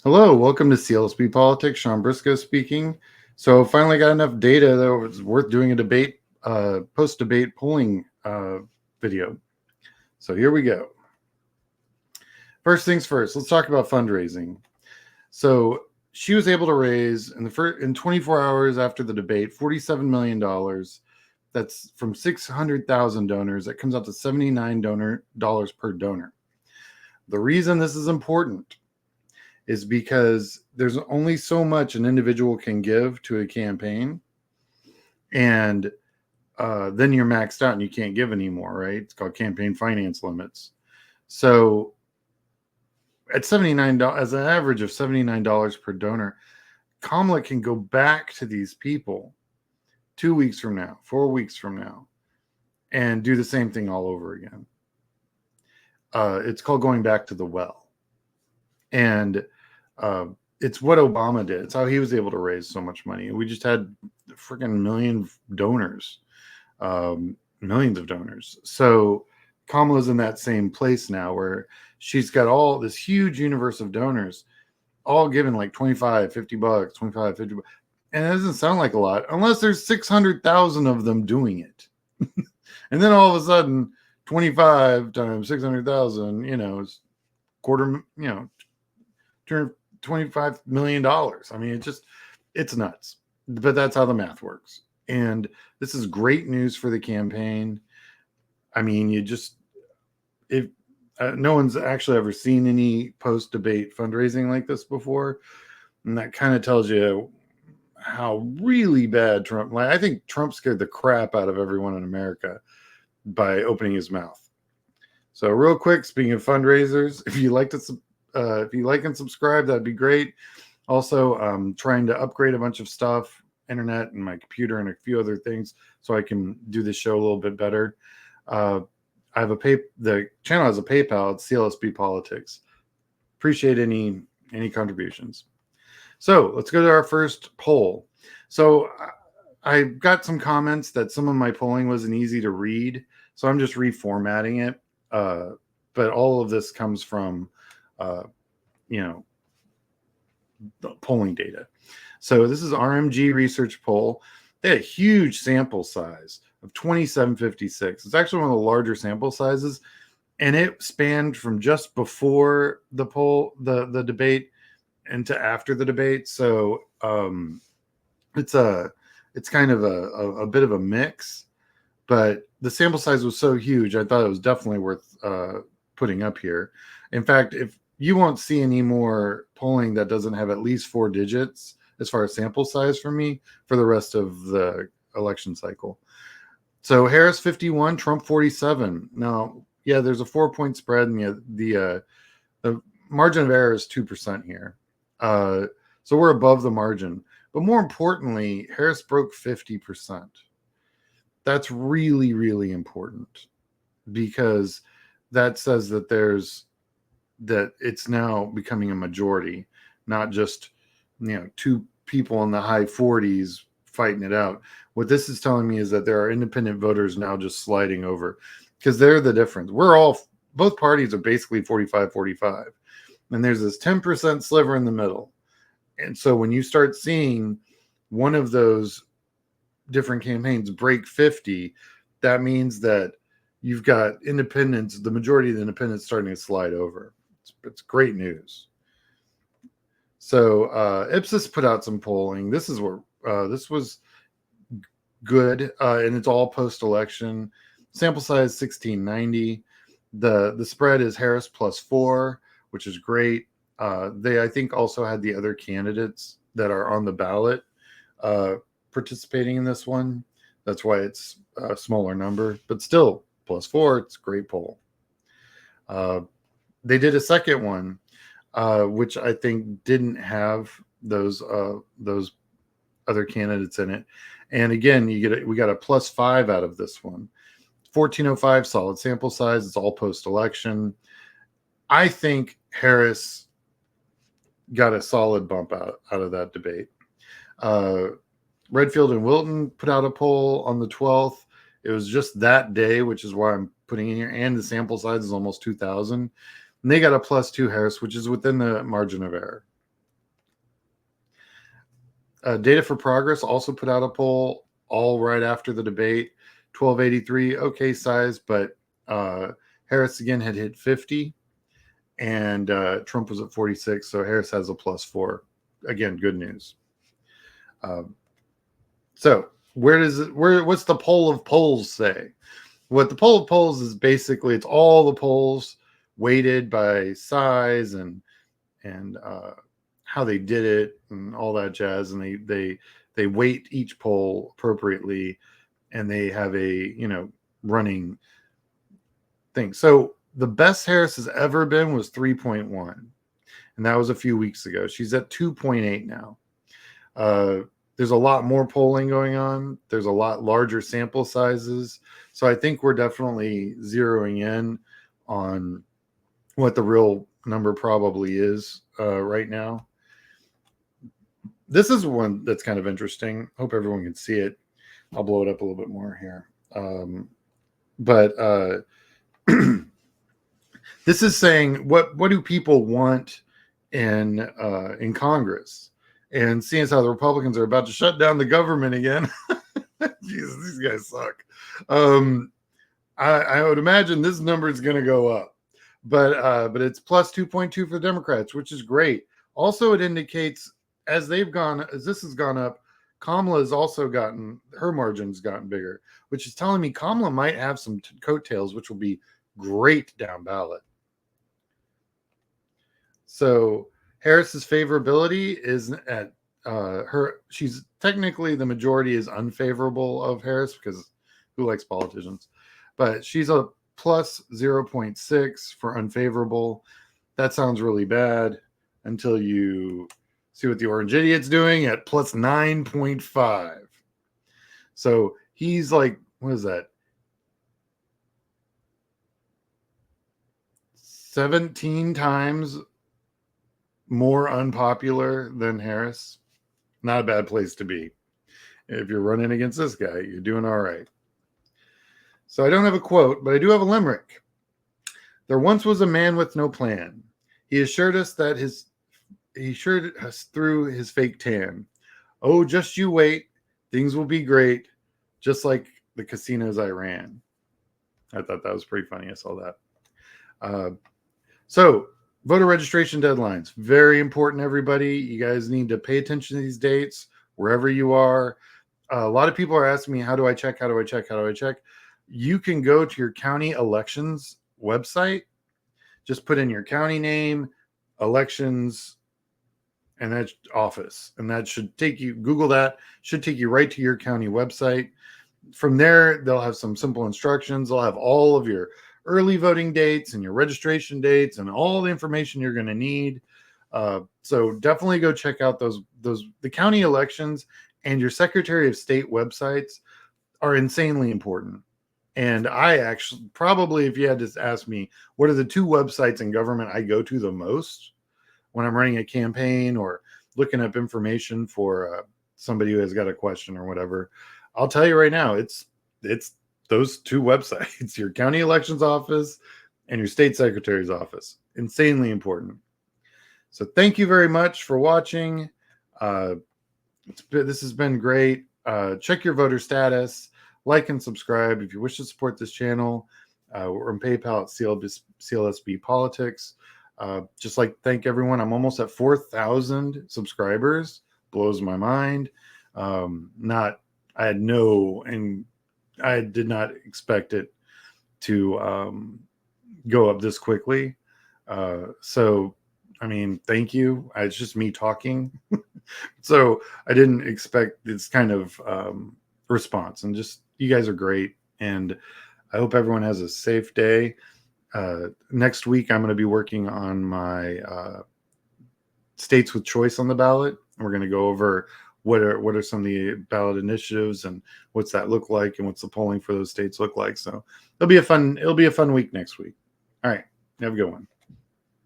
Hello, welcome to CLSP Politics. Sean Briscoe speaking. So finally got enough data that it was worth doing a debate, post-debate polling video. So here we go. First things first, let's talk about fundraising. So she was able to raise in 24 hours after the debate, $47 million. That's from 600,000 donors. That comes out to $79 per donor. The reason this is important is because there's only so much an individual can give to a campaign, and then you're maxed out and you can't give anymore, right? It's called campaign finance limits. So at $79, as an average of $79 per donor, Kamala can go back to these people 2 weeks from now, 4 weeks from now, and do the same thing all over again. It's called going back to the well. And it's what Obama did. It's how he was able to raise so much money. We just had a freaking million donors, millions of donors. So Kamala's in that same place now where she's got all this huge universe of donors, all given like 25, 50 bucks, 25, 50 bucks. And it doesn't sound like a lot unless there's 600,000 of them doing it. And then all of a sudden, 25 times 600,000, is quarter, $25 million. I mean, it's nuts, but that's how the math works. And this is great news for the campaign. I mean, if no one's actually ever seen any post-debate fundraising like this before, and that kind of tells you how really bad Trump. I think Trump scared the crap out of everyone in America by opening his mouth. So, real quick, speaking of fundraisers, if you like and subscribe, that'd be great. Also, I'm trying to upgrade a bunch of stuff, internet and my computer and a few other things, so I can do this show a little bit better. I have the channel has a PayPal. It's CLSP Politics. Appreciate any contributions. So let's go to our first poll. So I got some comments that some of my polling wasn't easy to read, so I'm just reformatting it. But all of this comes from the polling data. So this is RMG research poll. They had a huge sample size of 2756. It's actually one of the larger sample sizes, and it spanned from just before the the debate into after the debate. So it's kind of a bit of a mix, but the sample size was so huge, I thought it was definitely worth putting up here. In fact, if you won't see any more polling that doesn't have at least 4 digits as far as sample size for me for the rest of the election cycle. So Harris 51, Trump 47. Now, yeah, there's a 4-point spread, and the margin of error is 2% here. So we're above the margin. But more importantly, Harris broke 50%. That's really, really important, because that says that it's now becoming a majority, not just 2 people in the high 40s fighting it out. What this is telling me is that there are independent voters now just sliding over, because they're the difference. Both parties are basically 45-45, and there's this 10% sliver in the middle. And so when you start seeing one of those different campaigns break 50, that means that you've got independents, the majority of the independents, starting to slide over. It's great news. So Ipsos put out some polling. This was good, and it's all post-election. Sample size 1690. The spread is Harris +4, which is great. They, I think, also had the other candidates that are on the ballot participating in this one. That's why it's a smaller number, but still +4. It's a great poll. They did a second one, which I think didn't have those other candidates in it. And again, we got a +5 out of this one. 1405 solid sample size. It's all post-election. I think Harris got a solid bump out of that debate. Redfield and Wilton put out a poll on the 12th. It was just that day, which is why I'm putting in here. And the sample size is almost 2,000. And they got a +2 Harris, which is within the margin of error. Data for Progress also put out a poll all right after the debate. 1283, okay size, but Harris again had hit 50, and Trump was at 46. So Harris has a +4. Again, good news. So what's the poll of polls say? What the poll of polls is basically, it's all the polls weighted by size and how they did it and all that jazz, and they weight each poll appropriately, and they have a running thing. So the best Harris has ever been was 3.1, and that was a few weeks ago. She's at 2.8 now. There's a lot more polling going on. There's a lot larger sample sizes. So I think we're definitely zeroing in on what the real number probably is right now. This is one that's kind of interesting. Hope everyone can see it. I'll blow it up a little bit more here. But this is saying what do people want in Congress? And seeing as how the Republicans are about to shut down the government again, Jesus, these guys suck. I would imagine this number is going to go up, but it's plus 2.2 for the Democrats, which is great. Also, it indicates as this has gone up, Kamala has also gotten her margins gotten bigger, which is telling me Kamala might have some coattails, which will be great down ballot. So Harris's favorability is at she's technically, the majority is unfavorable of Harris because who likes politicians, but she's a plus 0.6 for unfavorable. That sounds really bad until you see what the orange idiot's doing at plus 9.5. So he's like, what is that? 17 times more unpopular than Harris. Not a bad place to be. If you're running against this guy, you're doing all right. So I don't have a quote, but I do have a limerick. There once was a man with no plan. He assured us through his fake tan. Oh, just you wait. Things will be great. Just like the casinos I ran. I thought that was pretty funny. I saw that. So voter registration deadlines, very important, everybody. You guys need to pay attention to these dates wherever you are. A lot of people are asking me, how do I check? You can go to your county elections website. Just put in your county name, elections, and that's office. And that should take you, Google that, should take you right to your county website. From there, they'll have some simple instructions. They'll have all of your early voting dates and your registration dates and all the information you're going to need. So definitely go check out the county elections, and your Secretary of State websites are insanely important. And I actually, probably, if you had to ask me, what are the 2 websites in government I go to the most when I'm running a campaign or looking up information for somebody who has got a question or whatever, I'll tell you right now, it's those 2 websites, your county elections office and your state secretary's office. Insanely important. So thank you very much for watching. This has been great. Check your voter status, like and subscribe if you wish to support this channel. We're on PayPal at CLSB Politics. Just like thank everyone. I'm almost at 4,000 subscribers. Blows my mind. I did not expect it to go up this quickly. So, I mean, thank you. It's just me talking. So I didn't expect this kind of response, and just, you guys are great. And I hope everyone has a safe day. Next week, I'm going to be working on my states with choice on the ballot. We're going to go over what are some of the ballot initiatives and what's that look like, and what's the polling for those states look like. So it'll be a fun week next week. All right, have a good one.